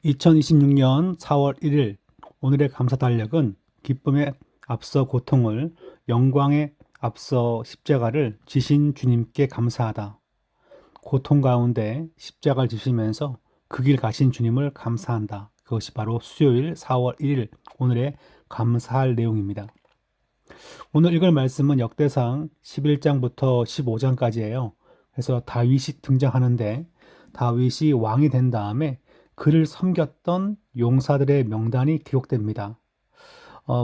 2026년 4월 1일 오늘의 감사 달력은 기쁨에 앞서 고통을, 영광에 앞서 십자가를 지신 주님께 감사하다. 고통 가운데 십자가를 지시면서 그 길 가신 주님을 감사한다. 그것이 바로 수요일 4월 1일 오늘의 감사할 내용입니다. 오늘 읽을 말씀은 역대상 11장부터 15장까지예요. 그래서 다윗이 등장하는데 다윗이 왕이 된 다음에 그를 섬겼던 용사들의 명단이 기록됩니다.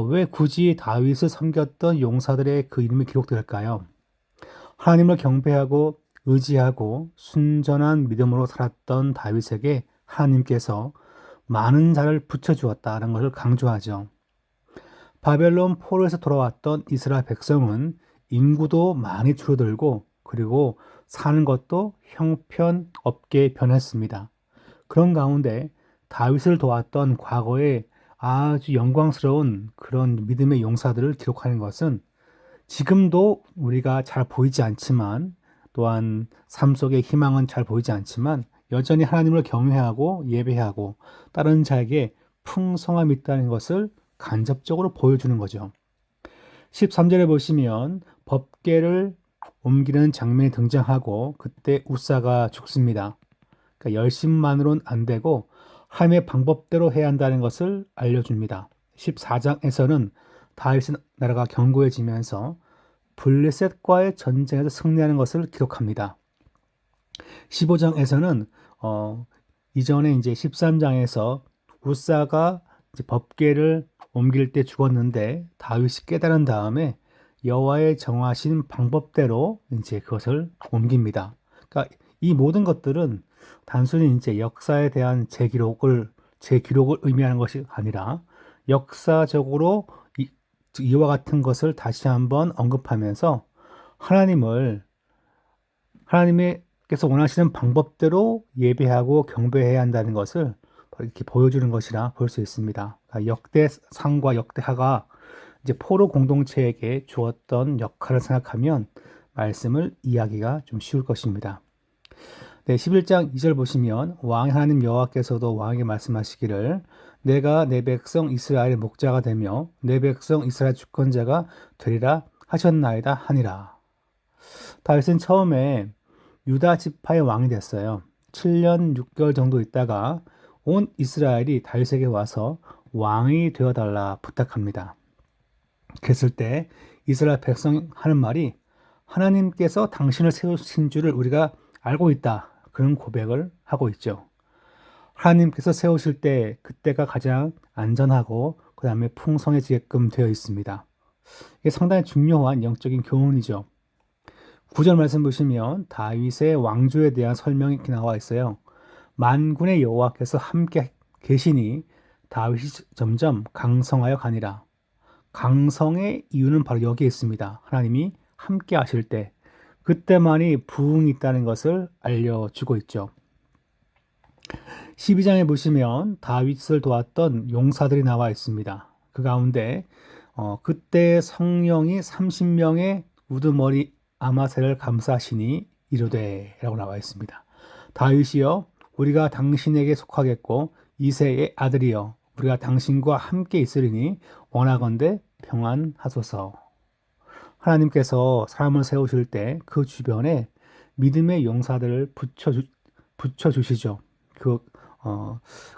왜 굳이 다윗을 섬겼던 용사들의 그 이름이 기록될까요? 하나님을 경배하고 의지하고 순전한 믿음으로 살았던 다윗에게 하나님께서 많은 자를 붙여주었다는 것을 강조하죠. 바벨론 포로에서 돌아왔던 이스라엘 백성은 인구도 많이 줄어들고 그리고 사는 것도 형편없게 변했습니다. 그런 가운데 다윗을 도왔던 과거의 아주 영광스러운 그런 믿음의 용사들을 기록하는 것은 지금도 우리가 잘 보이지 않지만 또한 삶 속의 희망은 잘 보이지 않지만 여전히 하나님을 경외하고 예배하고 다른 자에게 풍성함이 있다는 것을 간접적으로 보여주는 거죠. 13절에 보시면 법궤를 옮기는 장면이 등장하고 그때 우사가 죽습니다. 그러니까 열심만으로는 안 되고 하나님의 방법대로 해야 한다는 것을 알려줍니다. 14장에서는 다윗의 나라가 견고해지면서 블레셋과의 전쟁에서 승리하는 것을 기록합니다. 15장에서는 이전에 이제 13장에서 우사가 이제 법궤를 옮길 때 죽었는데 다윗이 깨달은 다음에 여호와의 정하신 방법대로 이제 그것을 옮깁니다. 그러니까 이 모든 것들은 단순히 이제 역사에 대한 제 기록을 의미하는 것이 아니라 역사적으로 이와 같은 것을 다시 한번 언급하면서 하나님께서 원하시는 방법대로 예배하고 경배해야 한다는 것을 이렇게 보여주는 것이라 볼 수 있습니다. 그러니까 역대상과 역대하가 이제 포로 공동체에게 주었던 역할을 생각하면 말씀을 이해하기가 좀 쉬울 것입니다. 네, 11장 2절 보시면 왕 하나님 여호와께서도 왕에게 말씀하시기를 내가 내 백성 이스라엘의 목자가 되며 내 백성 이스라엘 주권자가 되리라 하셨나이다 하니라. 다윗은 처음에 유다 지파의 왕이 됐어요. 7년 6개월 정도 있다가 온 이스라엘이 다윗에게 와서 왕이 되어달라 부탁합니다. 그랬을 때 이스라엘 백성이 하는 말이 하나님께서 당신을 세우신 줄을 우리가 알고 있다. 그런 고백을 하고 있죠. 하나님께서 세우실 때 그때가 가장 안전하고 그 다음에 풍성해지게끔 되어 있습니다. 이게 상당히 중요한 영적인 교훈이죠. 9절 말씀 보시면 다윗의 왕조에 대한 설명이 이렇게 나와 있어요. 만군의 여호와께서 함께 계시니 다윗이 점점 강성하여 가니라. 강성의 이유는 바로 여기에 있습니다. 하나님이 함께 하실 때 그때만이 부흥이 있다는 것을 알려주고 있죠. 12장에 보시면 다윗을 도왔던 용사들이 나와 있습니다. 그 가운데 그때 성령이 30명의 우두머리 아마새를 감싸시니 이르되 라고 나와 있습니다. 다윗이여 우리가 당신에게 속하겠고 이새의 아들이여 우리가 당신과 함께 있으리니 원하건대 평안하소서. 하나님께서 사람을 세우실 때 그 주변에 믿음의 용사들을 붙여주시죠.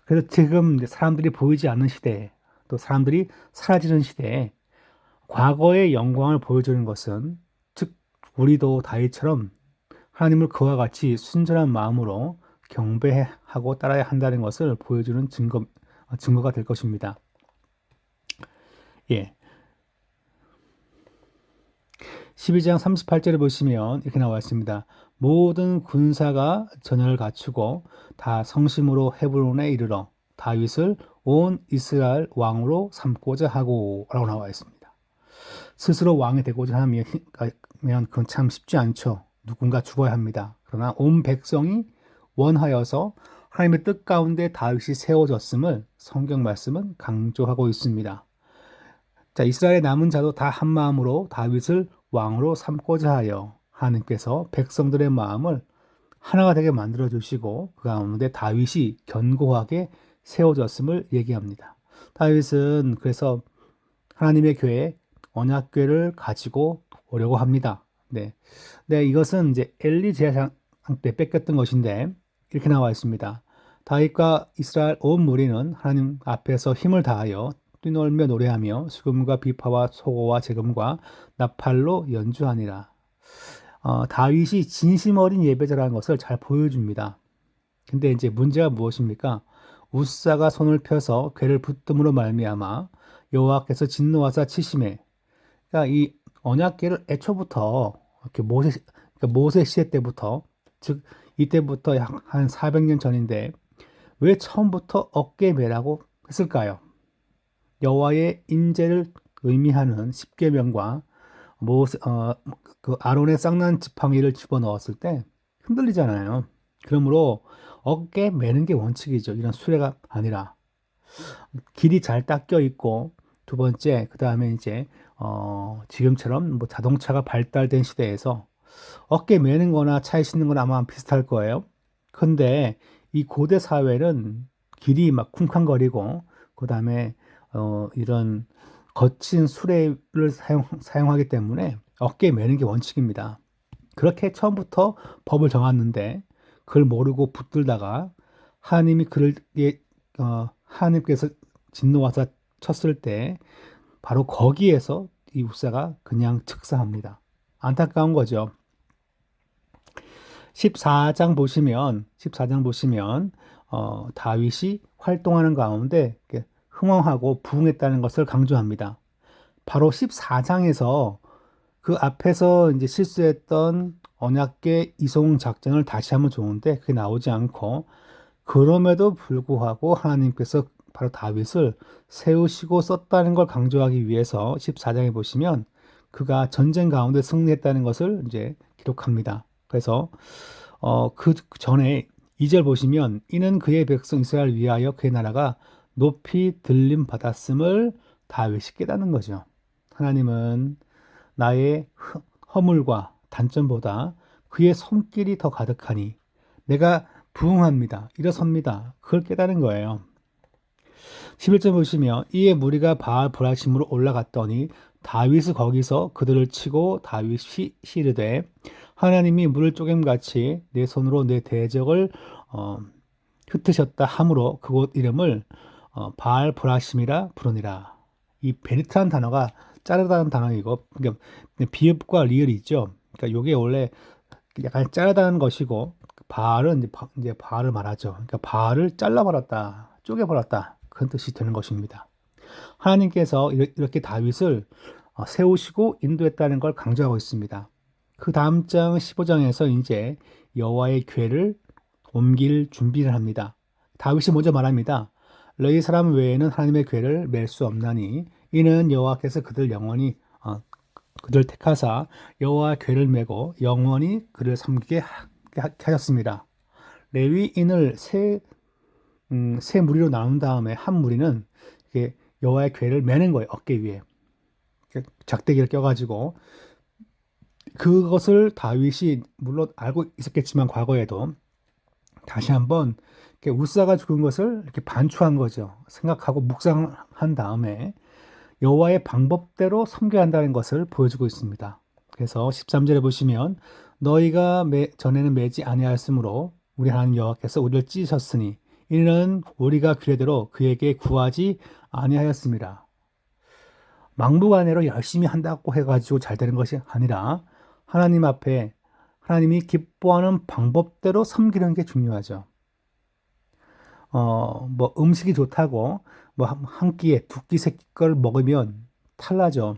그래서 지금 사람들이 보이지 않는 시대에 또 사람들이 사라지는 시대에 과거의 영광을 보여주는 것은 즉 우리도 다윗처럼 하나님을 그와 같이 순전한 마음으로 경배하고 따라야 한다는 것을 보여주는 증거가 될 것입니다. 예. 12장 38절을 보시면 이렇게 나와 있습니다. 모든 군사가 전열을 갖추고 다 성심으로 헤브론에 이르러 다윗을 온 이스라엘 왕으로 삼고자 하고 라고 나와 있습니다. 스스로 왕이 되고자 하면 그건 참 쉽지 않죠. 누군가 죽어야 합니다. 그러나 온 백성이 원하여서 하나님의 뜻 가운데 다윗이 세워졌음을 성경 말씀은 강조하고 있습니다. 자, 이스라엘의 남은 자도 다 한 마음으로 다윗을 왕으로 삼고자 하여 하나님께서 백성들의 마음을 하나가 되게 만들어 주시고 그 가운데 다윗이 견고하게 세워졌음을 얘기합니다. 다윗은 그래서 하나님의 교회 언약궤를 가지고 오려고 합니다. 네. 네, 이것은 이제 엘리 제사장 때 뺏겼던 것인데 이렇게 나와 있습니다. 다윗과 이스라엘 온 무리는 하나님 앞에서 힘을 다하여 뛰놀며 노래하며 수금과 비파와 소고와 재금과 나팔로 연주하니라. 다윗이 진심 어린 예배자라는 것을 잘 보여줍니다. 근데 이제 문제가 무엇입니까? 우사가 손을 펴서 궤를 붙듦으로 말미암아 여호와께서 진노하사 치심에, 그러니까 이 언약궤를 애초부터 이렇게 모세 시대 때부터, 즉 이때부터 약 한 400년 전인데 왜 처음부터 어깨매라고 했을까요? 여호와의 인재를 의미하는 십계명과 그 아론의 쌍난 지팡이를 집어넣었을 때 흔들리잖아요. 그러므로 어깨 매는 게 원칙이죠. 이런 수레가 아니라 길이 잘 닦여 있고, 두 번째 그 다음에 이제 지금처럼 뭐 자동차가 발달된 시대에서 어깨 매는 거나 차에 싣는 건 아마 비슷할 거예요. 근데 이 고대 사회는 길이 막 쿵쾅거리고, 그 다음에 이런 거친 수레를 사용하기 때문에 어깨에 매는 게 원칙입니다. 그렇게 처음부터 법을 정했는데 그걸 모르고 붙들다가 하나님이 하나님께서 진노하사 쳤을 때 바로 거기에서 이 우사가 그냥 즉사합니다. 안타까운 거죠. 14장 보시면 다윗이 활동하는 가운데 흥황하고 부흥했다는 것을 강조합니다. 바로 14장에서 그 앞에서 이제 실수했던 언약궤 이송 작전을 다시 하면 좋은데 그게 나오지 않고, 그럼에도 불구하고 하나님께서 바로 다윗을 세우시고 썼다는 걸 강조하기 위해서 14장에 보시면 그가 전쟁 가운데 승리했다는 것을 이제 기록합니다. 그래서 그 전에 2절 보시면 이는 그의 백성 이스라엘 위하여 그의 나라가 높이 들림 받았음을 다윗이 깨닫는 거죠. 하나님은 나의 허물과 단점보다 그의 손길이 더 가득하니 내가 부응합니다. 일어섭니다. 그걸 깨닫는 거예요. 11절 보시면 이에 무리가 바알 브라심으로 올라갔더니 다윗이 거기서 그들을 치고 다윗이 시르되 하나님이 물을 쪼갰같이 내 손으로 내 대적을 흩으셨다 하므로 그곳 이름을 바알 브라심이라 부르니라. 이 베리트라는 단어가 자르다는 단어이고, 그러니까 비읍과 리을이 있죠. 그러니까 이게 원래 약간 자르다는 것이고, 바알은 이제 바알을 말하죠. 그러니까 바알을 잘라버렸다, 쪼개버렸다, 그런 뜻이 되는 것입니다. 하나님께서 이렇게 다윗을 세우시고 인도했다는 걸 강조하고 있습니다. 그 다음 장 15장에서 이제 여호와의 궤를 옮길 준비를 합니다. 다윗이 먼저 말합니다. 너희 사람 외에는 하나님의 궤를 맬 수 없나니 이는 여호와께서 그들 택하사 여호와 궤를 메고 영원히 그를 섬기게 하셨습니다. 레위인을 세 무리로 나눈 다음에 한 무리는 여호와의 궤를 매는 거예요. 어깨 위에 작대기를 껴가지고. 그것을 다윗이 물론 알고 있었겠지만 과거에도 다시 한번 우사가 죽은 것을 이렇게 반추한 거죠. 생각하고 묵상한 다음에 여호와의 방법대로 섬겨야 한다는 것을 보여주고 있습니다. 그래서 13절에 보시면 너희가 전에는 매지 아니하였으므로 우리 하나님 여호와께서 우리를 찢으셨으니 이는 우리가 규례대로 그에게 구하지 아니하였습니다. 막무가내로 열심히 한다고 해가지고 잘 되는 것이 아니라 하나님 앞에 하나님이 기뻐하는 방법대로 섬기는 게 중요하죠. 뭐 음식이 좋다고 뭐 한 끼에 두 끼, 세 끼 걸 먹으면 탈나죠.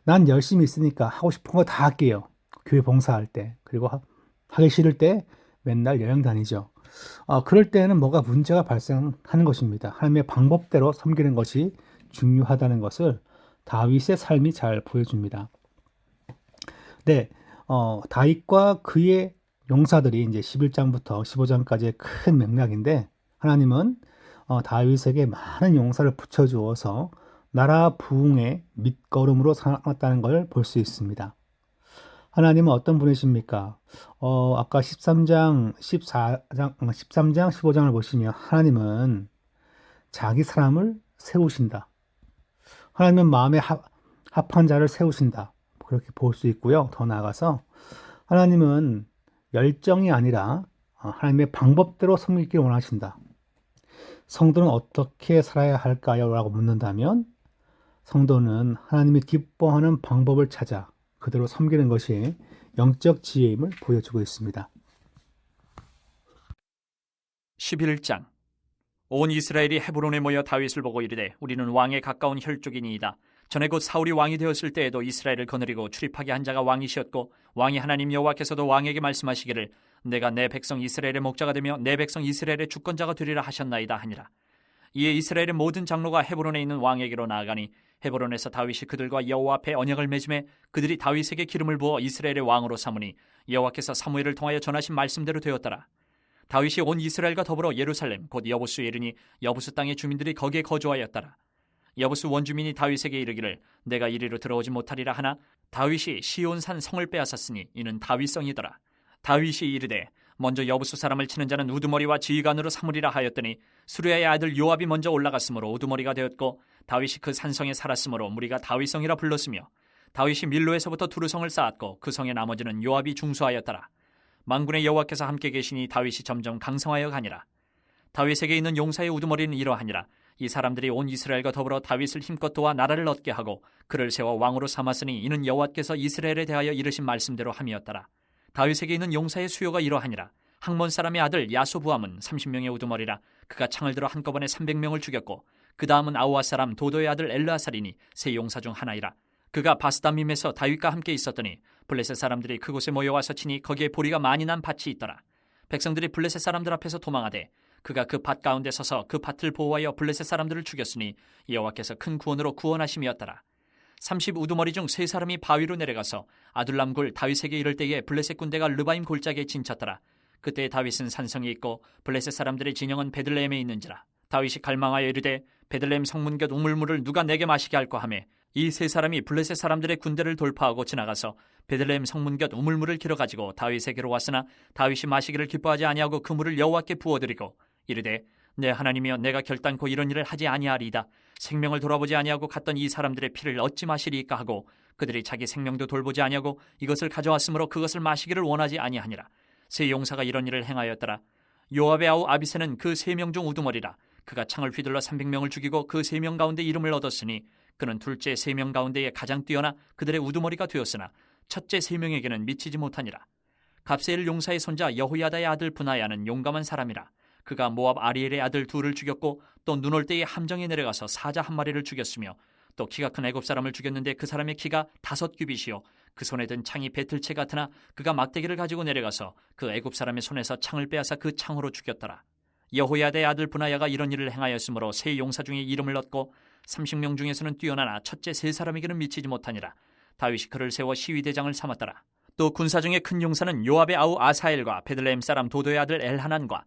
난 열심히 있으니까 하고 싶은 거 다 할게요. 교회 봉사할 때. 그리고 하기 싫을 때 맨날 여행 다니죠. 그럴 때는 뭐가 문제가 발생하는 것입니다. 하나님의 방법대로 섬기는 것이 중요하다는 것을 다윗의 삶이 잘 보여줍니다. 네, 다윗과 그의 용사들이 이제 11장부터 15장까지의 큰 맥락인데, 하나님은 다윗에게 많은 용사를 붙여주어서 나라 부흥의 밑거름으로 삼았다는 걸 볼 수 있습니다. 하나님은 어떤 분이십니까? 아까 13장, 15장을 보시면 하나님은 자기 사람을 세우신다. 하나님은 마음에 합한 자를 세우신다. 그렇게 볼 수 있고요. 더 나아가서 하나님은 열정이 아니라 하나님의 방법대로 섬기기를 원하신다. 성도는 어떻게 살아야 할까요? 라고 묻는다면 성도는 하나님이 기뻐하는 방법을 찾아 그대로 섬기는 것이 영적 지혜임을 보여주고 있습니다. 11장. 온 이스라엘이 헤브론에 모여 다윗을 보고 이르되 우리는 왕에 가까운 혈족이니이다. 전에 곧 사울이 왕이 되었을 때에도 이스라엘을 거느리고 출입하게 한 자가 왕이시었고 왕이 하나님 여호와께서도 왕에게 말씀하시기를 내가 내 백성 이스라엘의 목자가 되며 내 백성 이스라엘의 주권자가 되리라 하셨나이다 하니라. 이에 이스라엘의 모든 장로가 헤브론에 있는 왕에게로 나아가니 헤브론에서 다윗이 그들과 여호와 앞에 언약을 맺음에 그들이 다윗에게 기름을 부어 이스라엘의 왕으로 삼으니 여호와께서 사무엘을 통하여 전하신 말씀대로 되었더라. 다윗이 온 이스라엘과 더불어 예루살렘 곧 여부수에 이르니 여부수 땅의 주민들이 거기에 거주하였더라. 여부수 원주민이 다윗에게 이르기를 내가 이리로 들어오지 못하리라 하나 다윗이 시온산 성을 빼앗았으니 이는 다윗성이더라. 다윗이 이르되 먼저 여부수 사람을 치는 자는 우두머리와 지휘관으로 삼으리라 하였더니 수르야의 아들 요압이 먼저 올라갔으므로 우두머리가 되었고 다윗이 그 산성에 살았으므로 무리가 다윗성이라 불렀으며 다윗이 밀로에서부터 두루성을 쌓았고 그 성의 나머지는 요압이 중수하였더라. 만군의 여호와께서 함께 계시니 다윗이 점점 강성하여 가니라. 다윗에게 있는 용사의 우두머리는 이러하니라. 이 사람들이 온 이스라엘과 더불어 다윗을 힘껏 도와 나라를 얻게 하고 그를 세워 왕으로 삼았으니 이는 여호와께서 이스라엘에 대하여 이르신 말씀대로 함이었더라. 다윗에게 있는 용사의 수요가 이러하니라. 학몬 사람의 아들 야소부함은 30명의 우두머리라. 그가 창을 들어 한꺼번에 300명을 죽였고 그 다음은 아우아 사람 도도의 아들 엘르아살이니 세 용사 중 하나이라. 그가 바스다밈에서 다윗과 함께 있었더니 블레셋 사람들이 그곳에 모여와서 치니 거기에 보리가 많이 난 밭이 있더라. 백성들이 블레셋 사람들 앞에서 도망하되 그가 그 밭 가운데 서서 그 밭을 보호하여 블레셋 사람들을 죽였으니 여호와께서 큰 구원으로 구원하심이었더라. 30 우두머리 중 세 사람이 바위로 내려가서 아둘람 굴 다윗에게 이를 때에 블레셋 군대가 르바임 골짜기에 진쳤더라. 그때 다윗은 산성에 있고 블레셋 사람들의 진영은 베들레헴에 있는지라. 다윗이 갈망하여 이르되 베들레헴 성문 곁 우물물을 누가 내게 마시게 할까 하며 이 세 사람이 블레셋 사람들의 군대를 돌파하고 지나가서 베들레헴 성문 곁 우물물을 길어 가지고 다윗에게로 왔으나 다윗이 마시기를 기뻐하지 아니하고 그 물을 여호와께 부어드리고 이르되 내 하나님이여 내가 결단코 이런 일을 하지 아니하리이다. 생명을 돌아보지 아니하고 갔던 이 사람들의 피를 어찌 마시리이까 하고 그들이 자기 생명도 돌보지 아니하고 이것을 가져왔으므로 그것을 마시기를 원하지 아니하니라. 세 용사가 이런 일을 행하였더라. 요압의 아우 아비새는 그 3명 중 우두머리라. 그가 창을 휘둘러 300명을 죽이고 그 3명 가운데 이름을 얻었으니 그는 둘째 3명 가운데에 가장 뛰어나 그들의 우두머리가 되었으나 첫째 3명에게는 미치지 못하니라. 갑세엘 용사의 손자 여호야다의 아들 브나야는 용감한 사람이라. 그가 모압 아리엘의 아들 둘을 죽였고 또 눈 올 때에 함정에 내려가서 사자 한 마리를 죽였으며 또 키가 큰 애굽 사람을 죽였는데 그 사람의 키가 5규빗이요 그 손에 든 창이 배틀채 같으나 그가 막대기를 가지고 내려가서 그 애굽 사람의 손에서 창을 빼앗아 그 창으로 죽였더라. 여호야다의 아들 브나야가 이런 일을 행하였으므로 세 용사 중에 이름을 얻고 30명 중에서는 뛰어나나 첫째 3사람에게는 미치지 못하니라. 다윗이 그를 세워 시위대장을 삼았더라. 또 군사 중에 큰 용사는 요압의 아우 아사엘과 베들레헴 사람 도도의 아들 엘하난과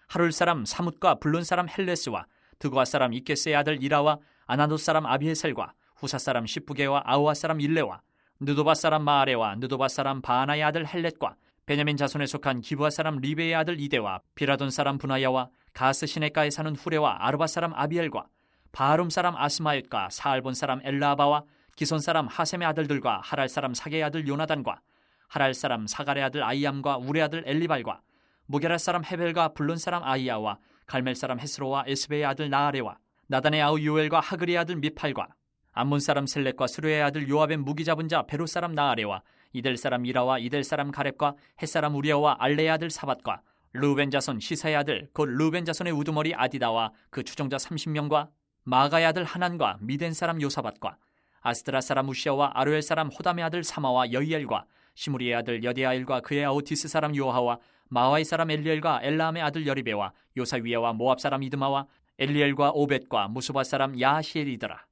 하룰 사람 사뭇과 블론 사람 헬레스와 드고아 사람 이케스의 아들 이라와 아나돗 사람 아비에셀과 후사 사람 시프게와 아우아 사람 일레와 느도바 사람 마아레와 느도바 사람 바하나의 아들 헬렛과 베냐민 자손에 속한 기브아 사람 리베의 아들 이데와 비라돈 사람 분하야와 가스 시네가에 사는 후레와 아르바 사람 아비엘과 바하룸 사람 아스마옅과 사알본 사람 엘라아바와 기손 사람 하셈의 아들들과 하랄 사람 사게의 아들 요나단과 하랄 사람 사갈의 아들 아이암과 우레 아들 엘리발과 무게라 사람 헤벨과 블론 사람 아이야와 갈멜 사람 헤스로와 에스베의 아들 나아레와 나단의 아우 요엘과 하그리의 아들 미팔과 암몬 사람 셀렉과 스루의 아들 요압의 무기 잡은 자 베로 사람 나아레와 이델 사람 이라와 이델 사람 가렙과 헷 사람 우리아와 알레의 아들 사밧과 르우벤 자손 시사의 아들 곧 르우벤 자손의 우두머리 아디다와 그 추종자 30명과 마가의 아들 하난과 미덴 사람 요사밧과 아스드라 사람 우시아와 아루엘 사람 호담의 아들 사마와 여이엘과 시무리의 아들 여디아엘과 그의 아우 디스 사람 요하와 마와이 사람 엘리엘과 엘라함의 아들 여리베와 요사위야와 모압 사람 이드마와 엘리엘과 오벳과 무수바 사람 야하시엘이더라.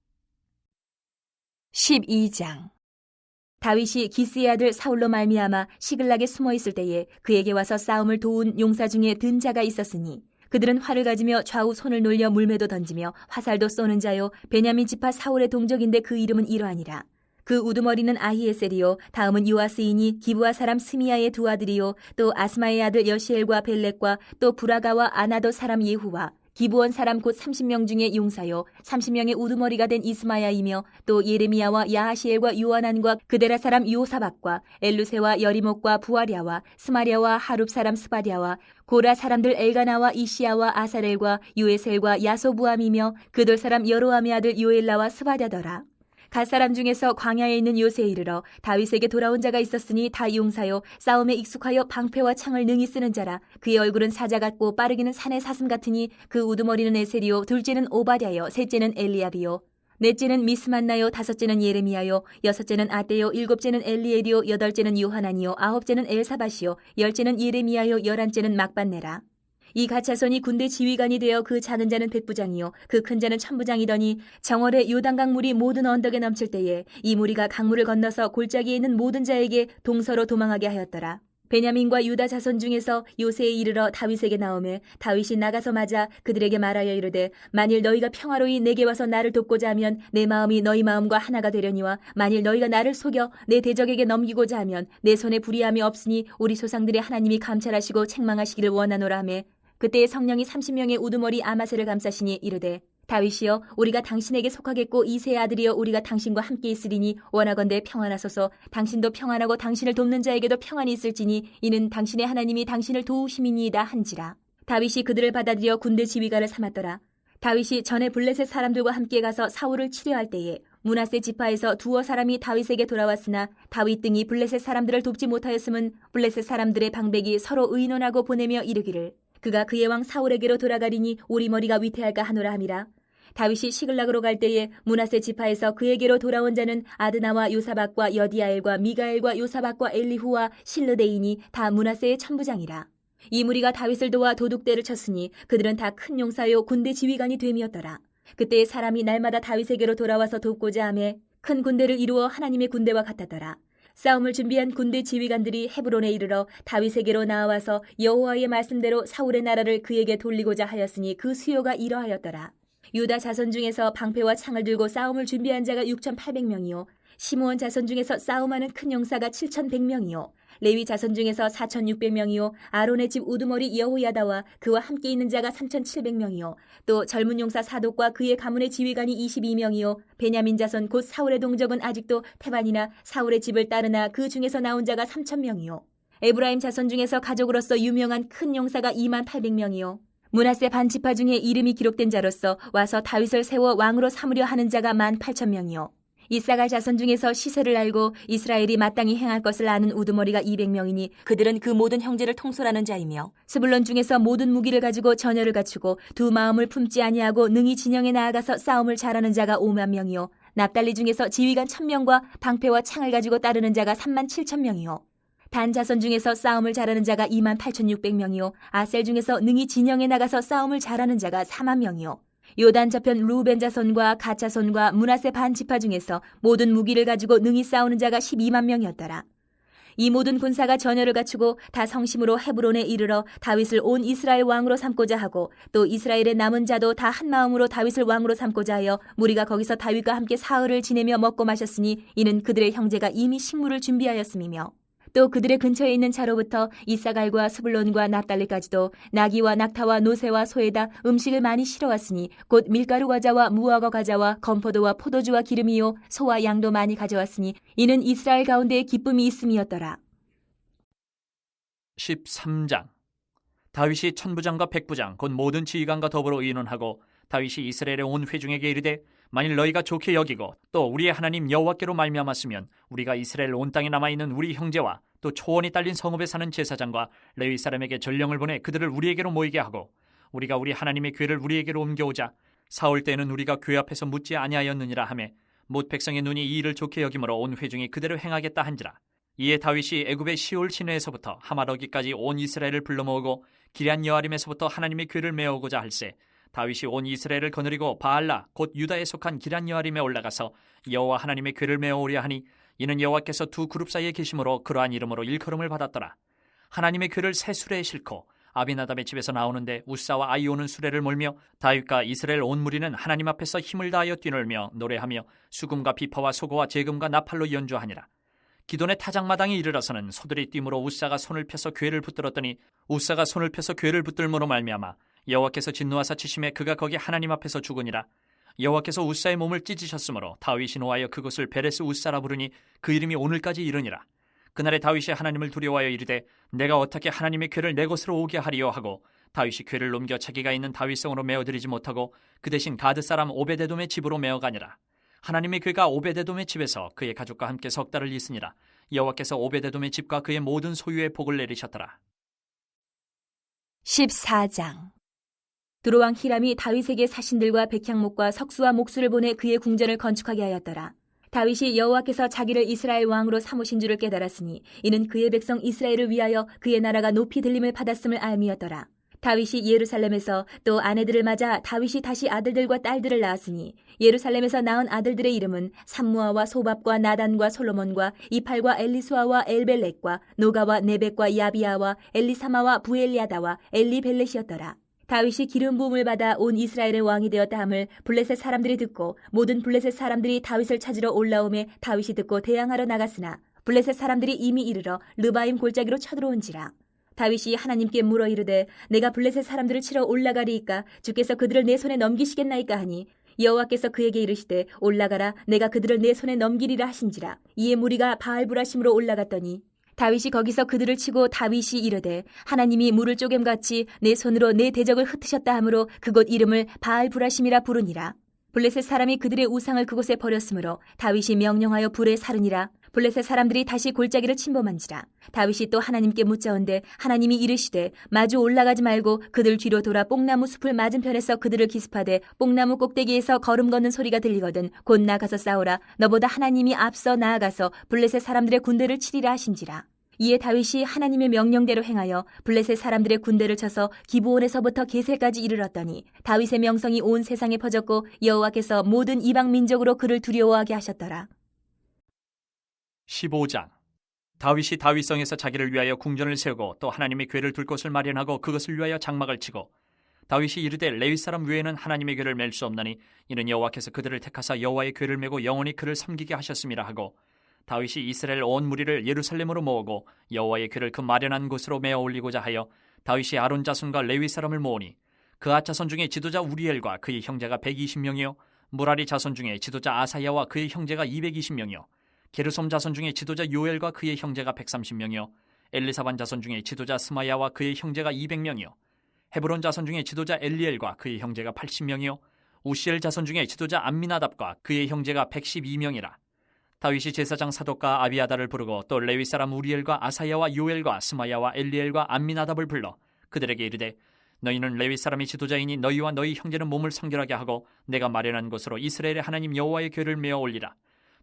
12장. 다윗이 기스의 아들 사울로 말미암아 시글락에 숨어 있을 때에 그에게 와서 싸움을 도운 용사 중에 든 자가 있었으니 그들은 활을 가지며 좌우 손을 놀려 물매도 던지며 화살도 쏘는 자요 베냐민 지파 사울의 동족인데 그 이름은 이러하니라. 그 우두머리는 아히에셀이요 다음은 요아스이니 기브아 사람 스미야의 두 아들이요 또 아스마의 아들 여시엘과 벨렉과 또 부라가와 아나도 사람 예후와 기브온 사람 곧 30명 중에 용사요 30명의 우두머리가 된 이스마야이며 또 예레미야와 야하시엘과 요하난과 그데라 사람 요사박과 엘루세와 여리목과 부아랴와 스마랴와 하룹 사람 스바랴와 고라 사람들 엘가나와 이시야와 아사렐과 요에셀과 야소부암이며 그돌 사람 여로함의 아들 요엘라와 스바랴더라. 갓 사람 중에서 광야에 있는 요새에 이르러 다윗에게 돌아온 자가 있었으니 다 용사요 싸움에 익숙하여 방패와 창을 능히 쓰는 자라. 그의 얼굴은 사자 같고 빠르기는 산의 사슴 같으니 그 우두머리는 에셀이요 둘째는 오바댜요 셋째는 엘리압이요 넷째는 미스만나요 다섯째는 예레미야요 여섯째는 아떼요 일곱째는 엘리엘이요 여덟째는 요하나니요 아홉째는 엘사밧이요 열째는 예레미야요 열한째는 막반네라. 이 가차손이 군대 지휘관이 되어 그 작은 자는 백부장이요 그 큰 자는 천부장이더니 정월에 요단강 물이 모든 언덕에 넘칠 때에 이 무리가 강물을 건너서 골짜기에 있는 모든 자에게 동서로 도망하게 하였더라. 베냐민과 유다 자손 중에서 요새에 이르러 다윗에게 나오매 다윗이 나가서 맞아 그들에게 말하여 이르되 만일 너희가 평화로이 내게 와서 나를 돕고자 하면 내 마음이 너희 마음과 하나가 되려니와 만일 너희가 나를 속여 내 대적에게 넘기고자 하면 내 손에 불의함이 없으니 우리 조상들의 하나님이 감찰하시고 책망하시기를 원하노라 하매 그때의 성령이 30명의 우두머리 아마세를 감싸시니 이르되 다윗이여 우리가 당신에게 속하겠고 이새의 아들이여 우리가 당신과 함께 있으리니 원하건대 평안하소서. 당신도 평안하고 당신을 돕는 자에게도 평안이 있을지니 이는 당신의 하나님이 당신을 도우심이니이다 한지라. 다윗이 그들을 받아들여 군대 지휘관을 삼았더라. 다윗이 전에 블레셋 사람들과 함께 가서 사울을 치려할 때에 므낫세 지파에서 두어 사람이 다윗에게 돌아왔으나 다윗 등이 블레셋 사람들을 돕지 못하였음은 블레셋 사람들의 방백이 서로 의논하고 보내며 이르기를 그가 그의 왕 사울에게로 돌아가리니 우리 머리가 위태할까 하노라 함이라. 다윗이 시글락으로 갈 때에 므낫세 지파에서 그에게로 돌아온 자는 아드나와 요사박과 여디아엘과 미가엘과 요사박과 엘리후와 실르데인이 다 므낫세의 천부장이라. 이 무리가 다윗을 도와 도둑대를 쳤으니 그들은 다 큰 용사요 군대 지휘관이 됨이었더라. 그때 사람이 날마다 다윗에게로 돌아와서 돕고자 하매 큰 군대를 이루어 하나님의 군대와 같았더라. 싸움을 준비한 군대 지휘관들이 헤브론에 이르러 다윗에게로 나와서 여호와의 말씀대로 사울의 나라를 그에게 돌리고자 하였으니 그 수요가 이러하였더라. 유다 자손 중에서 방패와 창을 들고 싸움을 준비한 자가 6,800명이요 시므온 자손 중에서 싸움하는 큰 용사가 7,100명이요 레위 자손 중에서 4,600명이요 아론의 집 우두머리 여호야다와 그와 함께 있는 자가 3,700명이요 또 젊은 용사 사독과 그의 가문의 지휘관이 22명이요 베냐민 자손 곧 사울의 동족은 아직도 태반이나 사울의 집을 따르나 그 중에서 나온 자가 3,000명이요 에브라임 자손 중에서 가족으로서 유명한 큰 용사가 28,000명이요 므낫세 반지파 중에 이름이 기록된 자로서 와서 다윗을 세워 왕으로 삼으려 하는 자가 18,000명이요 이사갈 자손 중에서 시세를 알고 이스라엘이 마땅히 행할 것을 아는 우두머리가 200명이니 그들은 그 모든 형제를 통솔하는 자이며 스불론 중에서 모든 무기를 가지고 전열을 갖추고 두 마음을 품지 아니하고 능히 진영에 나아가서 싸움을 잘하는 자가 50,000명이요 납달리 중에서 지휘관 1,000명과 방패와 창을 가지고 따르는 자가 37,000명이요 단 자손 중에서 싸움을 잘하는 자가 28,600명이요 아셀 중에서 능히 진영에 나가서 싸움을 잘하는 자가 40,000명이요 요단 저편 루벤 자손과 갓 자손과 므낫세 반지파 중에서 모든 무기를 가지고 능히 싸우는 자가 120,000명이었더라. 이 모든 군사가 전열을 갖추고 다 성심으로 헤브론에 이르러 다윗을 온 이스라엘 왕으로 삼고자 하고 또 이스라엘의 남은 자도 다 한마음으로 다윗을 왕으로 삼고자 하여 무리가 거기서 다윗과 함께 사흘을 지내며 먹고 마셨으니 이는 그들의 형제가 이미 식물을 준비하였음이며 또 그들의 근처에 있는 차로부터 이사갈과 스불론과 납달리까지도 나귀와 낙타와 노새와 소에다 음식을 많이 실어왔으니 곧 밀가루 과자와 무화과 과자와 건포도와 포도주와 기름이요 소와 양도 많이 가져왔으니 이는 이스라엘 가운데에 기쁨이 있음이었더라. 13장 다윗이 천부장과 백부장 곧 모든 지휘관과 더불어 의논하고 다윗이 이스라엘의 온 회중에게 이르되 만일 너희가 좋게 여기고 또 우리의 하나님 여호와께로 말미암았으면 우리가 이스라엘 온 땅에 남아있는 우리 형제와 또 초원이 딸린 성읍에 사는 제사장과 레위 사람에게 전령을 보내 그들을 우리에게로 모이게 하고 우리가 우리 하나님의 궤를 우리에게로 옮겨오자 사울 때는 우리가 궤 앞에서 묻지 아니하였느니라 하매 못 백성의 눈이 이 일을 좋게 여김으로 온 회중이 그대로 행하겠다 한지라. 이에 다윗이 애굽의 시올 시내에서부터 하마러기까지 온 이스라엘을 불러 모으고 기럇 여아림에서부터 하나님의 궤를 메어오고자 할세 다윗이 온 이스라엘을 거느리고 바알라 곧 유다에 속한 기럇 여아림에 올라가서 여호와 하나님의 궤를 메어오려 하니 이는 여호와께서 두 그룹 사이에 계심으로 그러한 이름으로 일컬음을 받았더라. 하나님의 궤를 새 수레에 싣고 아비나답의 집에서 나오는데 우사와 아이오는 수레를 몰며 다윗과 이스라엘 온 무리는 하나님 앞에서 힘을 다하여 뛰놀며 노래하며 수금과 비파와 소고와 재금과 나팔로 연주하니라. 기돈의 타작마당에 이르러서는 소들이 뛰므로 우사가 손을 펴서 궤를 붙들었더니 우사가 손을 펴서 궤를 붙들므로 말미암아 여호와께서 진노하사 치심에 그가 거기 하나님 앞에서 죽으니라. 여호와께서 우사의 몸을 찢으셨으므로 다윗이 노하여 그곳을 베레스 우사라 부르니 그 이름이 오늘까지 이르니라. 그날에 다윗이 하나님을 두려워하여 이르되 내가 어떻게 하나님의 궤를 내 곳으로 오게 하리요 하고 다윗이 궤를 넘겨 자기가 있는 다윗성으로 메어들이지 못하고 그 대신 가드 사람 오베데돔의 집으로 메어가니라. 하나님의 궤가 오베데돔의 집에서 그의 가족과 함께 석 달을 있으니라. 여호와께서 오베데돔의 집과 그의 모든 소유에 복을 내리셨더라. 14장. 두로왕 히람이 다윗에게 사신들과 백향목과 석수와 목수를 보내 그의 궁전을 건축하게 하였더라. 다윗이 여호와께서 자기를 이스라엘 왕으로 삼으신 줄을 깨달았으니 이는 그의 백성 이스라엘을 위하여 그의 나라가 높이 들림을 받았음을 알미였더라. 다윗이 예루살렘에서 또 아내들을 맞아 다윗이 다시 아들들과 딸들을 낳았으니 예루살렘에서 낳은 아들들의 이름은 삼무아와 소밥과 나단과 솔로몬과 이팔과 엘리수아와 엘벨렉과 노가와 네벡과 야비아와 엘리사마와 부엘리아다와 엘리벨렛이었더라. 다윗이 기름 부음을 받아 온 이스라엘의 왕이 되었다 함을 블레셋 사람들이 듣고 모든 블레셋 사람들이 다윗을 찾으러 올라오매 다윗이 듣고 대항하러 나갔으나 블레셋 사람들이 이미 이르러 르바임 골짜기로 쳐들어온지라. 다윗이 하나님께 물어 이르되 내가 블레셋 사람들을 치러 올라가리이까 주께서 그들을 내 손에 넘기시겠나이까 하니 여호와께서 그에게 이르시되 올라가라 내가 그들을 내 손에 넘기리라 하신지라. 이에 무리가 바알브라심으로 올라갔더니 다윗이 거기서 그들을 치고 다윗이 이르되 하나님이 물을 쪼갰같이 내 손으로 내 대적을 흩으셨다 하므로 그곳 이름을 바알브라심이라 부르니라. 블레셋 사람이 그들의 우상을 그곳에 버렸으므로 다윗이 명령하여 불에 사르니라. 블레셋 사람들이 다시 골짜기를 침범한지라. 다윗이 또 하나님께 묻자온데 하나님이 이르시되 마주 올라가지 말고 그들 뒤로 돌아 뽕나무 숲을 맞은편에서 그들을 기습하되 뽕나무 꼭대기에서 걸음 걷는 소리가 들리거든 곧 나가서 싸우라. 너보다 하나님이 앞서 나아가서 블레셋 사람들의 군대를 치리라 하신지라. 이에 다윗이 하나님의 명령대로 행하여 블레셋 사람들의 군대를 쳐서 기브온에서부터 게셀까지 이르렀더니 다윗의 명성이 온 세상에 퍼졌고 여호와께서 모든 이방 민족으로 그를 두려워하게 하셨더라. 15장. 다윗이 다윗성에서 자기를 위하여 궁전을 세우고 또 하나님의 궤를 둘 곳을 마련하고 그것을 위하여 장막을 치고 다윗이 이르되 레위 사람 외에는 하나님의 궤를 맬 수 없나니 이는 여호와께서 그들을 택하사 여호와의 궤를 메고 영원히 그를 섬기게 하셨음이라 하고 다윗이 이스라엘 온 무리를 예루살렘으로 모으고 여호와의 궤를 그 마련한 곳으로 메어 올리고자 하여 다윗이 아론 자손과 레위 사람을 모으니 그아 자손 중에 지도자 우리엘과 그의 형제가 120명이요 무라리 자손 중에 지도자 아사야와 그의 형제가 220명이요 게르솜 자손 중에 지도자 요엘과 그의 형제가 130명이요 엘리사반 자손 중에 지도자 스마야와 그의 형제가 200명이요 헤브론 자손 중에 지도자 엘리엘과 그의 형제가 80명이요 우시엘 자손 중에 지도자 암미나답과 그의 형제가 112명이라. 다윗이 제사장 사독과 아비아다를 부르고 또 레위 사람 우리엘과 아사야와 요엘과 스마야와 엘리엘과 암미나답을 불러 그들에게 이르되 너희는 레위 사람이 지도자이니 너희와 너희 형제는 몸을 성결하게 하고 내가 마련한 곳으로 이스라엘의 하나님 여호와의 궤를 메어 올리라.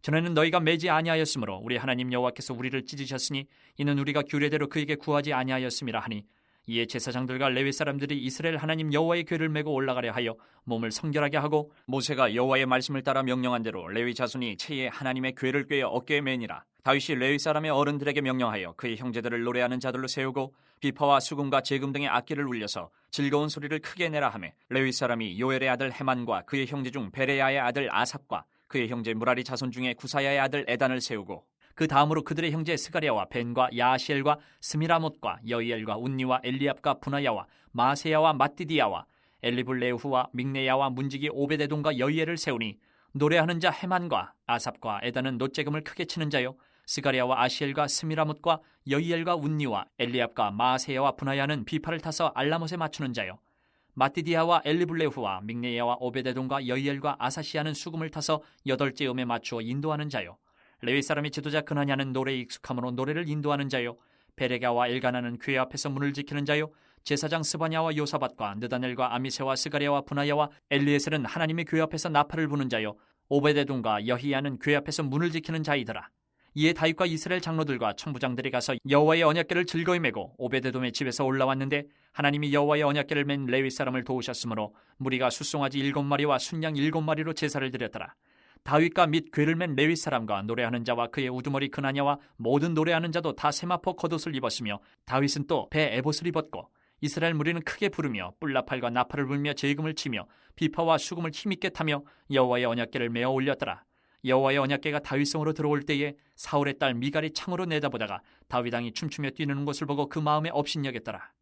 전에는 너희가 매지 아니하였으므로 우리 하나님 여호와께서 우리를 찢으셨으니 이는 우리가 규례대로 그에게 구하지 아니하였음이라 하니 이에 제사장들과 레위 사람들이 이스라엘 하나님 여호와의 궤를 메고 올라가려 하여 몸을 성결하게 하고 모세가 여호와의 말씀을 따라 명령한 대로 레위 자손이 채에 하나님의 궤를 꿰어 어깨에 매니라. 다윗이 레위 사람의 어른들에게 명령하여 그의 형제들을 노래하는 자들로 세우고 비파와 수금과 제금 등의 악기를 울려서 즐거운 소리를 크게 내라 하매 레위 사람이 요엘의 아들 헤만과 그의 형제 중 베레야의 아들 아삽과 그의 형제 무라리 자손 중에 구사야의 아들 에단을 세우고 그 다음으로 그들의 형제 스가랴와 벤과 야시엘과 스미라못과 여이엘과 운니와 엘리압과 분하야와 마세야와 마띠디야와 엘리블레후와 믹네야와 문지기 오베데돔과 여이엘을 세우니 노래하는 자 헤만과 아삽과 에단은 놋재금을 크게 치는 자요 스가랴와 아시엘과 스미라못과 여이엘과 운니와 엘리압과 마세야와 분하야는 비파를 타서 알라못에 맞추는 자요 마띠디아와 엘리블레후와 믹네야와 오베데돔과 여이엘과 아사시아는 수금을 타서 8째 음에 맞추어 인도하는 자요 레위 사람이 지도자 그나냐는 노래에 익숙함으로 노래를 인도하는 자요 베레가와 엘가나는 궤 앞에서 문을 지키는 자요 제사장 스바냐와 요사밧과 느다넬과 아미세와 스가랴와 분하야와 엘리에셀은 하나님의 궤 앞에서 나팔을 부는 자요 오베데돔과 여히야는 궤 앞에서 문을 지키는 자이더라. 이에 다윗과 이스라엘 장로들과 천부장들이 가서 여호와의 언약궤를 즐거이 메고 오베데돔의 집에서 올라왔는데 하나님이 여호와의 언약궤를 맨 레위 사람을 도우셨으므로 무리가 숫송아지 7마리와 순양 7마리로 제사를 드렸더라. 다윗과 및 궤를 맨 레위 사람과 노래하는 자와 그의 우두머리 그나냐와 모든 노래하는 자도 다 세마포 겉옷을 입었으며 다윗은 또 배 에봇을 입었고 이스라엘 무리는 크게 부르며 뿔나팔과 나팔을 불며 제금을 치며 비파와 수금을 힘있게 타며 여호와의 언약궤를 메어 올렸더라. 여호와의 언약궤가 다윗성으로 들어올 때에 사울의 딸 미갈이 창으로 내다보다가 다윗 왕이 춤추며 뛰는 것을 보고 그 마음에 업신여겼더라.